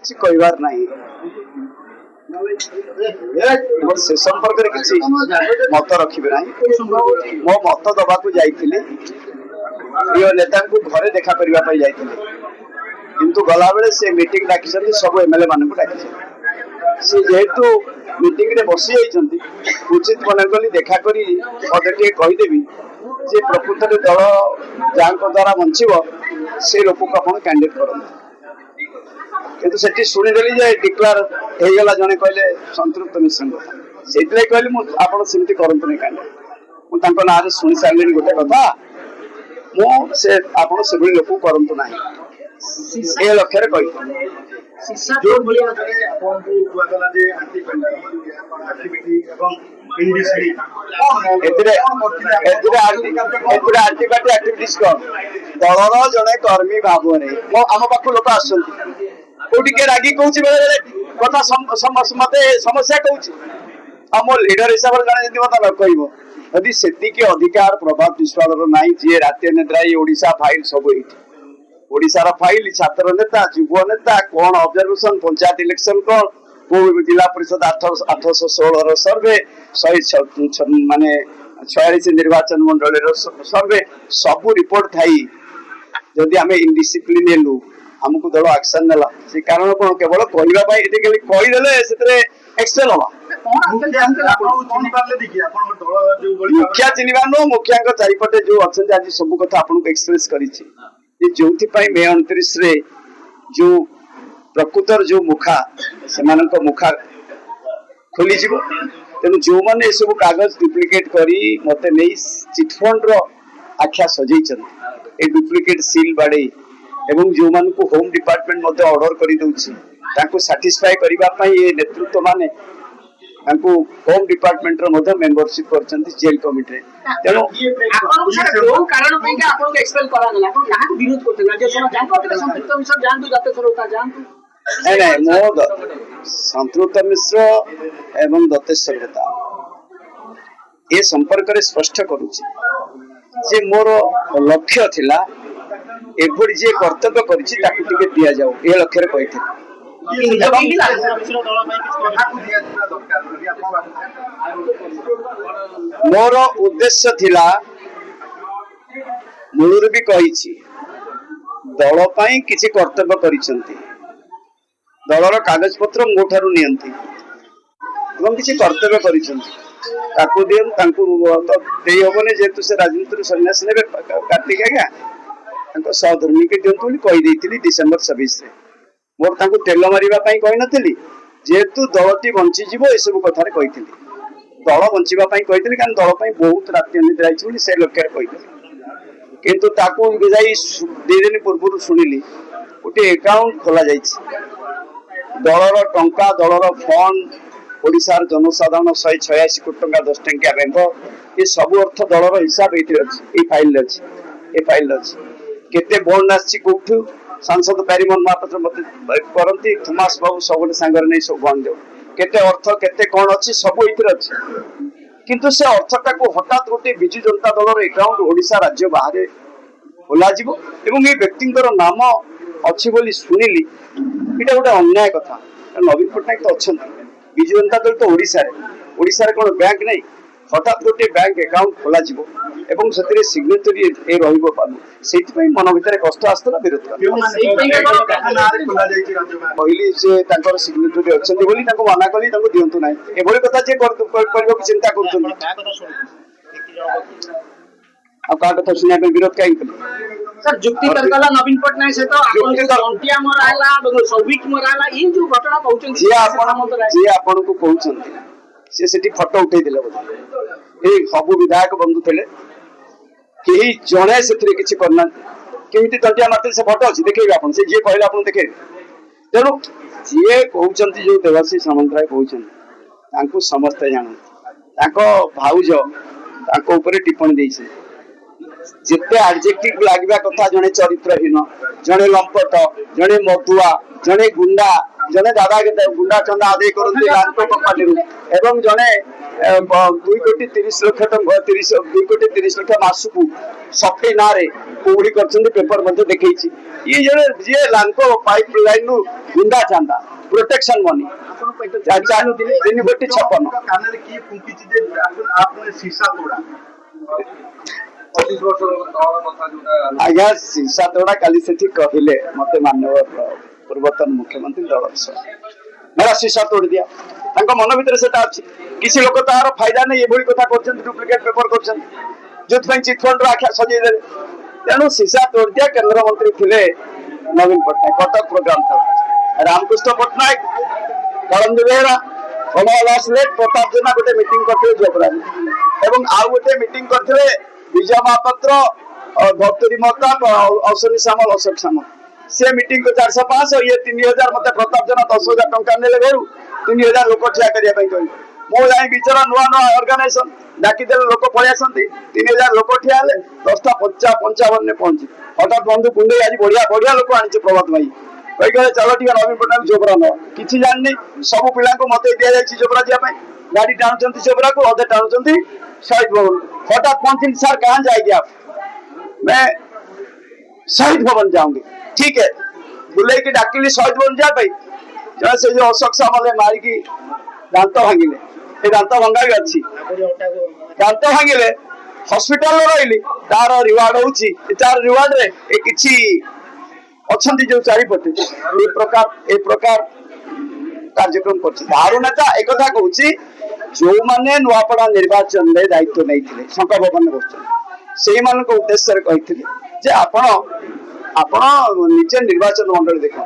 କିଛି କହିବାର ନାହିଁ। ସେ ସମ୍ପର୍କରେ କିଛି ମତ ରଖିବେ ନାହିଁ। ମୋ ମତ ଦବାକୁ ଯାଇଥିଲି, ପ୍ରିୟ ନେତାଙ୍କୁ ଘରେ ଦେଖା କରିବା ପାଇଁ ଯାଇଥିଲି, କିନ୍ତୁ ଗଲାବେଳେ ସେ ମିଟିଂ ଡାକିଛନ୍ତି, ସବୁ MLA ମାନଙ୍କୁ ଡାକିଛନ୍ତି। ସେ ଯେହେତୁ ମିଟିଂରେ ବସି ଯାଇଛନ୍ତି, ଉଚିତ ମନେ କଲି ଦେଖା କରି ମତେ ଟିକେ କହିଦେବି ଯେ ପ୍ରକୃତରେ ଦଳ ଯାହାଙ୍କ ଦ୍ୱାରା ବଞ୍ଚିବ ସେ ଲୋକକୁ ଆପଣ କ୍ୟାଣ୍ଡିଡେଟ୍ କରନ୍ତୁ। କିନ୍ତୁ ସେଠି ଶୁଣିଦେଲି ଯେ ଡିକ୍ଲାର ହେଇଗଲା, ଜଣେ କହିଲେ ସନ୍ତୃପ୍ତ ମିଶ୍ରଙ୍କ କଥା, ସେଇଥିଲାଗି କହିଲି ମୁଁ ଆପଣ ସେମିତି କରନ୍ତୁନି କ୍ୟାଣ୍ଡିଡେଟ୍। ମୁଁ ତାଙ୍କ ନାଁରେ ଶୁଣି ସାରିଲିଣି ଗୋଟେ କଥା, ମୁଁ ସେ ଆପଣ ସେଭଳି ଲୋକକୁ କରନ୍ତୁ ନାହିଁ ଏ ଲକ୍ଷ୍ୟରେ କହିଲି। ଦଳର ଜଣେ କର୍ମୀ ଭାବରେ ଆମ ପାଖକୁ ଲୋକ ଆସୁଛନ୍ତି, କୋଉଠି କିଏ ରାଗି କହୁଛି, ବେଳେ ବେଳେ କଥା ମତେ ସମସ୍ୟା କହୁଛି, ଆଉ ମୋ ଲିଡର ହିସାବରେ ଜଣେ ଯଦି ମତେ ନ କହିବ, ଯଦି ସେତିକି ଅଧିକାର ପ୍ରଭାବ ବିଶ୍ୱାଳର ନାହିଁ, ଯିଏ ରାତି ଅନିଦ୍ରା ଓଡିଶା ଫାଇଲ ସବୁ ଏଇଠି, ଓଡିଶାର ଫାଇଲ, ଛାତ୍ର ନେତା, ଯୁବ ନେତା, କଣ ଅବଜରଭେସନ, ପଞ୍ଚାୟତ ଇଲେକ୍ସନ କଣ, କୋଉ ଜିଲ୍ଲା ପରିଷଦ 816ର ସର୍ଭେ, 146 ମାନେ 46 ନିର୍ବାଚନ ମଣ୍ଡଳୀର ସର୍ଭେ, ସବୁ ରିପୋର୍ଟ ଥାଇ ଯଦି ଆମେ ଇନଡିସିପ୍ଲିନ ହେଲୁ, ଆମକୁ ଦଳ ଆକ୍ସନ ନେଲା। ସେ କାରଣ କଣ, କେବଳ କହିବା ପାଇଁ, ଏଠି ଖାଲି କହିଦେଲେ ସେଥିରେ ଏକ୍ସେଲ ହବା। ମୁଖିଆ ଚିହ୍ନିବା ନୁହଁ, ମୁଖିଆଙ୍କ ଚାରିପଟେ ଯୋଉ ଅଛନ୍ତି, ଆଜି ସବୁ କଥା ଆପଣଙ୍କୁ ଏକ୍ସପ୍ରେସ କରିଛି ଯେ ଯୋଉଥିପାଇଁ ମେ 29ରେ ଯୋଉ ପ୍ରକୃତର ଯୋଉ ମୁଖା, ସେମାନଙ୍କ ମୁଖା ଖୋଲିଯିବ। ତେଣୁ ଯୋଉମାନେ ଏସବୁ କାଗଜ ଡୁପ୍ଲିକେଟ କରି ମତେ ନେଇ ଚିଟଫଣ୍ଡର ଆଖ୍ୟା ସଜେଇଛନ୍ତି, ଏ ଡୁପ୍ଲିକେଟ ସିଲ୍ ବାଡେଇ, ଏବଂ ଯୋଉମାନଙ୍କୁ ହୋମ ଡିପାର୍ଟମେଣ୍ଟ ମଧ୍ୟ ଅର୍ଡର କରିଦଉଛି, ତାଙ୍କୁ ସାଟିସ୍ଫାଏ କରିବା ପାଇଁ ଏ ନେତୃତ୍ୱ ମାନେ ତାଙ୍କୁ ହୋମ ଡିପାର୍ଟମେଣ୍ଟର ମଧ୍ୟ ମେମ୍ବରସିପ କରିଛନ୍ତି ଜେଲ କମିଟିରେ। ତେଣୁ ନାଇଁ ମୋ ସନ୍ତୃପ୍ତ ମିଶ୍ର ଏବଂ ଦତେଶ୍ୱର ହୋତା ଏ ସମ୍ପର୍କରେ ସ୍ପଷ୍ଟ କରୁଛି ଯେ ମୋର ଲକ୍ଷ୍ୟ ଥିଲା ଏଭଳି ଯିଏ କର୍ତ୍ତବ୍ୟ କରିଛି ତାକୁ ଟିକେ ଦିଆଯାଉ, ଏ ଲକ୍ଷ୍ୟରେ କହିଥିଲି। ମୋର ଉଦ୍ଦେଶ୍ୟ ଥିଲା, ମୂଳରୁ ବି କହିଛି, ଦଳ ପାଇଁ କିଛି କର୍ତ୍ତବ୍ୟ କରିଛନ୍ତି, ଦଳର କାଗଜପତ୍ର ମୋ ଠାରୁ ନିଅନ୍ତି ଏବଂ କିଛି କର୍ତ୍ତବ୍ୟ କରିଛନ୍ତି, ତାକୁ ଦିଅନ୍ତୁ। ତାଙ୍କୁ ତ ଦେଇ ହବନି, ଯେହେତୁ ସେ ରାଜନୀତିରୁ ସନ୍ନ୍ୟାସ ନେବେ, କାର୍ତ୍ତିକ ଆଜ୍ଞା ତାଙ୍କ ସହଧର୍ମୀକି ଦିଅନ୍ତୁ ବୋଲି କହିଦେଇଥିଲି ଡିସେମ୍ବର 26ରେ। ମୋର ତାଙ୍କୁ ତେଲ ମାରିବା ପାଇଁ କହିନଥିଲି, ଯେହେତୁ ଦଳଟି ବଞ୍ଚିଯିବ ଏସବୁ କଥାରେ କହିଥିଲି। ଦଳ ବଞ୍ଚିବା ପାଇଁ କହିଥିଲି, କାରଣ ଦଳ ପାଇଁ ବହୁତ ରାତି ଅନିଦ୍ରା ହେଇଛି ବୋଲି ସେ ଲକ୍ଷ୍ୟରେ କହିଥିଲି। କିନ୍ତୁ ତାକୁ ଯାଇ 2 ଦିନ ପୂର୍ବରୁ ଶୁଣିଲି ଗୋଟେ ଆକାଉଣ୍ଟ ଖୋଲା ଯାଇଛି, ଦଳର ଟଙ୍କା, ଦଳର ଫଣ୍ଡ, ଓଡ଼ିଶାର ଜନସାଧାରଣ 186 କୋଟି ଟଙ୍କା 10 ଟଙ୍କିଆ ବେଙ୍ଗ, ଏ ସବୁ ଅର୍ଥ ଦଳର ହିସାବ ଏଇଠି ଅଛି, ଏଇ ଫାଇଲରେ ଅଛି, ଏ ଫାଇଲରେ ଅଛି। କେତେ ବଣ୍ଡ ଆସିଛି କୋଉଠୁ, ସାଂସଦ ପ୍ୟାରିମୋହନ ମହାପାତ୍ର ମତେ କରନ୍ତି, ଥୋମାସ ବାବୁ ସବୁବେଳେ ସାଙ୍ଗରେ ନେଇ ସବୁ ବଣ୍ଡ ଦେଉ, କେତେ ଅର୍ଥ କେତେ କଣ ଅଛି ସବୁ ଏଇଥିରେ ଅଛି। କିନ୍ତୁ ସେ ଅର୍ଥଟାକୁ ହଠାତ୍ ଗୋଟେ ବିଜୁ ଜନତା ଦଳର ଆକାଉଣ୍ଟ ଓଡ଼ିଶା ରାଜ୍ୟ ବାହାରେ ଖୋଲାଯିବ ଏବଂ ଏ ବ୍ୟକ୍ତିଙ୍କର ନାମ ଅଛି ବୋଲି ଶୁଣିଲି, ଏଇଟା ଗୋଟେ ଅନ୍ୟାୟ କଥା। ନବୀନ ପଟ୍ଟନାୟକ ତ ଅଛନ୍ତି, ବିଜୁ ଜନତା ଦଳ ତ ଓଡ଼ିଶାରେ କଣ ବ୍ୟାଙ୍କ ନାହିଁ? ହଠାତ୍ ଗୋଟେ ବ୍ୟାଙ୍କ ଆକାଉଣ୍ଟ ଖୋଲାଯିବ ଏବଂ ସେଥିରେ ସିଗ୍ନେଚରୀ ଏ ରହିବ, ସେଇଥିପାଇଁ ମନ ଭିତରେ କଷ୍ଟ ଆସିଥିଲା, ବିରୋଧ କହିଲି ସେ ତାଙ୍କର ସିଗ୍ନେଚରୀ ଅଛନ୍ତି ବୋଲି ତାଙ୍କୁ ମନା କଲି, ତାଙ୍କୁ ଦିଅନ୍ତୁ ନାହିଁ। ଏଭଳି କଥା ଯିଏ କରିବାକୁ ଚିନ୍ତା କରୁଛନ୍ତି, ଆଉ କାହା କଥା ଶୁଣିବା ପାଇଁ ବିରୋଧ କାହିଁକି କଲେ? सर जुक्ति तर्क ला नवीन पटनायक सहित अंटिया मरा हला सौविक मरा हला ये जो घटना कहउछन जे आपनको कहउछन से सेठी फोटो उठै दिले बोले ए सब विधायक बंधु थिले केही जणे सेथरे किछि करना केमिति तंटिया मारते से फोटो अछि देखैबे आपन से जे कहले आपन देखैबे। तेनु जे कहउछन जो देवासी सामंतराय कहउछन तांको समस्त जान तांको भाउज तांको ऊपर टिप्पणी दैछि जिते एडजेक्टिव लागवा कथा जने चरित्रहीन जने लंपट जने मधुआ जने गुंडा जने दादा गुंडा चंदा आदि करते लांको कंपनी एवं जने 2 कोटी 30 लाख टंका 2 कोटी 30 लाख मासकू सफे ना रे कोड़ी करछन पेपर मध्ये देखैछि ये जने जे लांको पाइपलाइन नु गुंडा चंदा प्रोटेक्शन मनी ଆପଣ ପେଟ 3 कोटी 56 कान की फुंकी जे आपने शीशा तोड़ा 25 वर्ष तौर कथा जोटा आज्ञा शीशा तोड़ा काली से कहले मते माननीय पूर्वतन मुख्यमंत्री दल मेरा शीशा तोड़ दिया मन भीतर से किसी लोक तार फायदा नहीं ये कथा कर डुप्लिकेट पेपर कर जो चिटफंड आख्या सजे तेणु शीशा तोड़ दिया केंद्र मंत्री थे नवीन पट्टनायक कटक प्रोग्राम था रामकृष्ण पट्टनायक कलंदी बेहरा कमलदास लेट प्रताप जेना गोटे मीटिंग करते जोबरानी एवं आउ गोटे मीटिंग करते विजय महापात्र धर्तरी महताब अश्विनी सामल अशोक सामल से मीटिंग को 405 और ये 3000 मत प्रताप जेना 10,000 टंका नेले घर 3000 लोक ठिया करिया पई कहली मो जाई बिचारा नुआ नुआ ऑर्गेनाइजेशन डाकी देले लोक पळि आसंती 3000 लोक ठिया हले 10टा 55 ने पहुंची हठात बंधु कुंडे आज बढ़िया बढ़िया लोक आनी प्रभात भाई कही गले चलो ठीक नवीन पट्टनायक जोबरा न किछि जाननी सब पिला को मते दिया जाय जोबरा जिया पई गाड़ी टाणुचंती जोबरा को अधे टाणुचंती शहीद भवन हठात पहुंची सर कहां जाएगी आप मैं शहीद भवन जाऊंगी ठीक है बुले की डाकिली शहीद भवन जा भाई जहाँ से जो अशोक सामले मारिकी दांत भांगिले ये दांत भंगा भी अच्छी दांत भांगिले हॉस्पिटल रही तार रिवार्ड होची तार रिवार्ड रे ए किछि अछंती जो चारिपटे ए प्रकार कार्यक्रम करछि दारू नेता एक कथा कहूची जो माने नुआपड़ा निर्वाचन रे दायित्व नहीं थिले शंका भवन बसछन सेही मान को उद्देश्य रे कहिथिले जे आपण निजे निर्वाचन मंडल देखो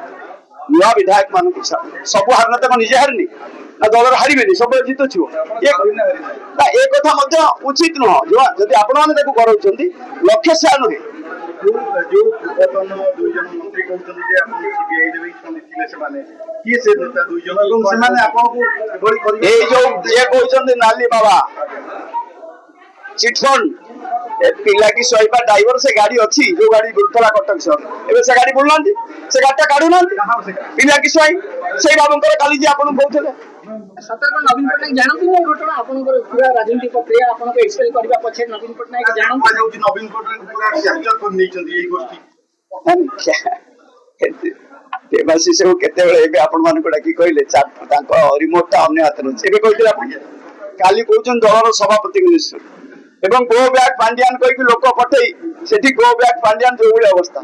नुआ विधायक मान को सब हार नेता को निजे हारनी ना दल हारिबेनी सब जीतो छियो ए कथा मध्य उचित न जो जदि आपण माने देखो करउछंती लक्ष्य से नुहे जो पूर्वतन 2 जन मंत्री कहउछन जे आपण सीबीआई देबे सुनिथिले से माने की से नेता 2 जन एवं से माने आपण को बड़ी करी ए जो जे कहउछन नाली बाबा चिटफंड ए पिला की सोइबा ड्राइवर से गाड़ी अच्छी जो गाड़ी बुलतला कटक सर एबे से गाड़ी बोलनांती से गाड़ीटा काढु नांती पिला की सोई से बाबंकर काली जी आपण कहउथले सतर्क नवीन पट्टनायक जानती नहीं घटना आपनकर पूरा राजनीति प्रक्रिया आपनको एक्सप्लेन करबा पछे नवीन पट्टनायक जानती जाउची नवीन पट्टनायक पूरा कैप्चर कर नै छथि एई गोष्ठी देवासी से केते बेले एबे आपण मान को डाकी कहले तांको रिमोट ता अन्य हाथ रे एबे कहते आपण काली कहउछन दलर सभापति को निश्चय एवं गो बैक पांड्यान कहि कि लोक पठेई सेठी गो बैक पांड्यान जो भली अवस्था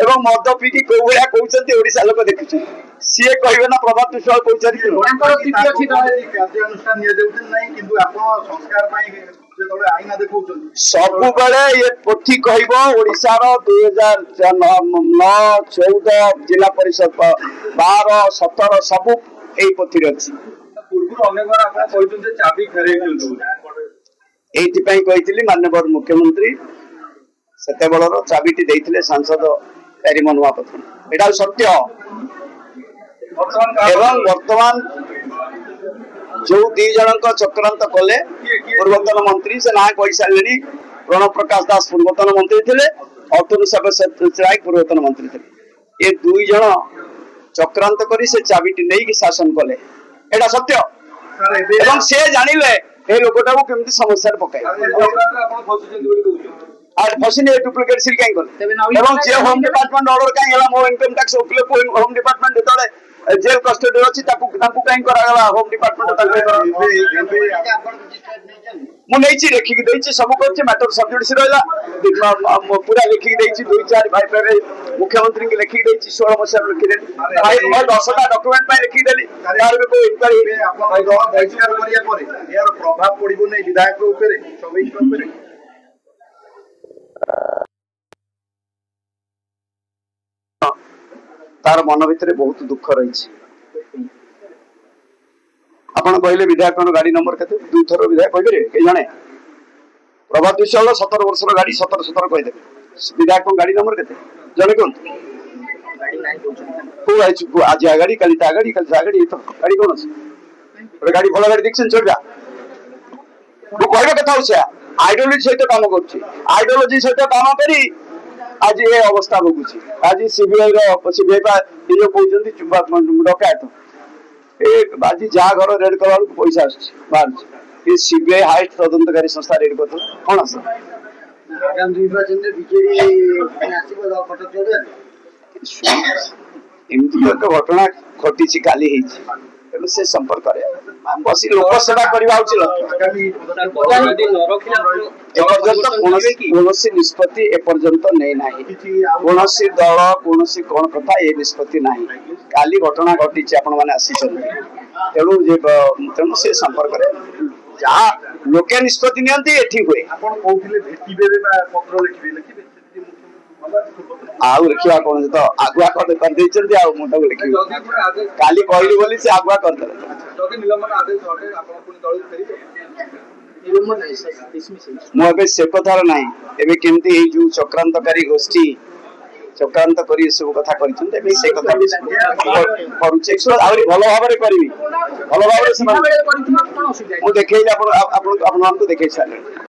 एवं मद पीकी को भलिया कहउछन्ती ओडिसा लोक देखुछन सीए कहिबे ना प्रभात विश्वास कहउछरी कि तांकर स्थिति अछि कार्य अनुष्ठान निया जाउछन नै किंतु आपण संस्कार पई जे तळे आईना देखउछन सब बेले ये पोथी कहबो ओडिसा रो 2009 14 जिला परिषद 12 17 सब एई पोथी रे अछि पूर्व अनेक बार आपण कहउछन जे चाबी फेरै दियंतु एइथिपाई कहिथिली माननीय मुख्यमंत्री सेते बळर चाबिटी देइथिले सांसद प्यारीमोहन महापात्र एटा सत्य एवं वर्तमान जो 2 जनक चक्रांत कले पूर्वतन मंत्री से ना कहि सारलेनी प्रणव प्रकाश दास पूर्वतन मंत्री थिले अतुल सबसेराय पूर्वतन मंत्री थिले ये 2 जन चक्रांत करी से चाबिटी नेई कि शासन कले एटा सत्य एवं से जानिले ए लोकटा को केमती समस्या रे पकाय आज फसिने डुप्लिकेट सिल काई कर एवं जे होम डिपार्टमेंट ऑर्डर काई हला मो इनकम टैक्स ओकिल को होम डिपार्टमेंट तळे जेल कस्टडी अछि ताकू काई करा गला होम डिपार्टमेंट ताकू मु नेछि लिखि के देछि सब करछि मैटर सब्जेक्ट से रहला पूरा लिखि के देछि 2-4 भाई पे मुख्यमंत्री के लिखि के देछि 16 वर्ष लिखि देली भाई मैं 10टा डॉक्यूमेंट पे लिखि देली यार को इंक्वायरी आपण बहिष्कार करिया परे यार प्रभाव पड़िबो नै विधायक ऊपर सबै ऊपर तार मन भीतर बहुत दुख रही आपण कहले विधायक गाड़ी नंबर केते 2 थर विधायक कहबे के जणे प्रभात विश्वाल 17 वर्ष गाड़ी 17 कहि देबे विधायक गाड़ी नंबर केते जणे कोन गाड़ी नाही कहउछन को आइछ आज आ गाड़ी कल ता गाड़ी तो गाड़ी कोन अछि गाड़ी भला गाड़ी देखछन छोड़ जा वो कहबे कथा होछा आइडियोलॉजी सहित काम करुच्ची आइडियोलॉजी सहित काम करी आज ये अवस्था भोगुची आज सीबीआई सीबीआई जो कहते डकायत आज जहाँ घर रेड कला पैसा बाहर सीबीआई हाइस्ट तदंतकारी संस्था रेड कर कौन आस आगामी निर्वाचन में बीजेपी एमती एक घटना घटी काली तेणु से संपर्क बस लोक सेवा करवा आगामी कौन निष्पत्ति एपर्यंत नहीं ना कौन दल कौन कौन कथा ये निष्पत्ति ना काली घटना घटी आपण मैंने आसी तेणु तेणु से संपर्क जहाँ लोके निष्पत्ति नियंती एठी हुए आपण कहउथिले भेटिबे पत्र लिखिबे लिखिबे आउ लिखा कौन तो आगुआ कर देछन आ मुंडा लिखि काली कहली बोली से आगुआ कर दे जदि निलंबन आदेश हटे आपण पुनी दल फेरिबे निलंबन नहीं सर डिसमिस मु एबे से कथार नाही एबे केमती ए जो चक्रांतकारी गोष्ठी चक्रांत करी सब कथा करिछन एबे से कथा करूचे आउरी भलो भाबरे करबी भलो भाबरे से बेले करथिबा कोन असुविधा मु देखै आपण आपण आपन को देखै छाले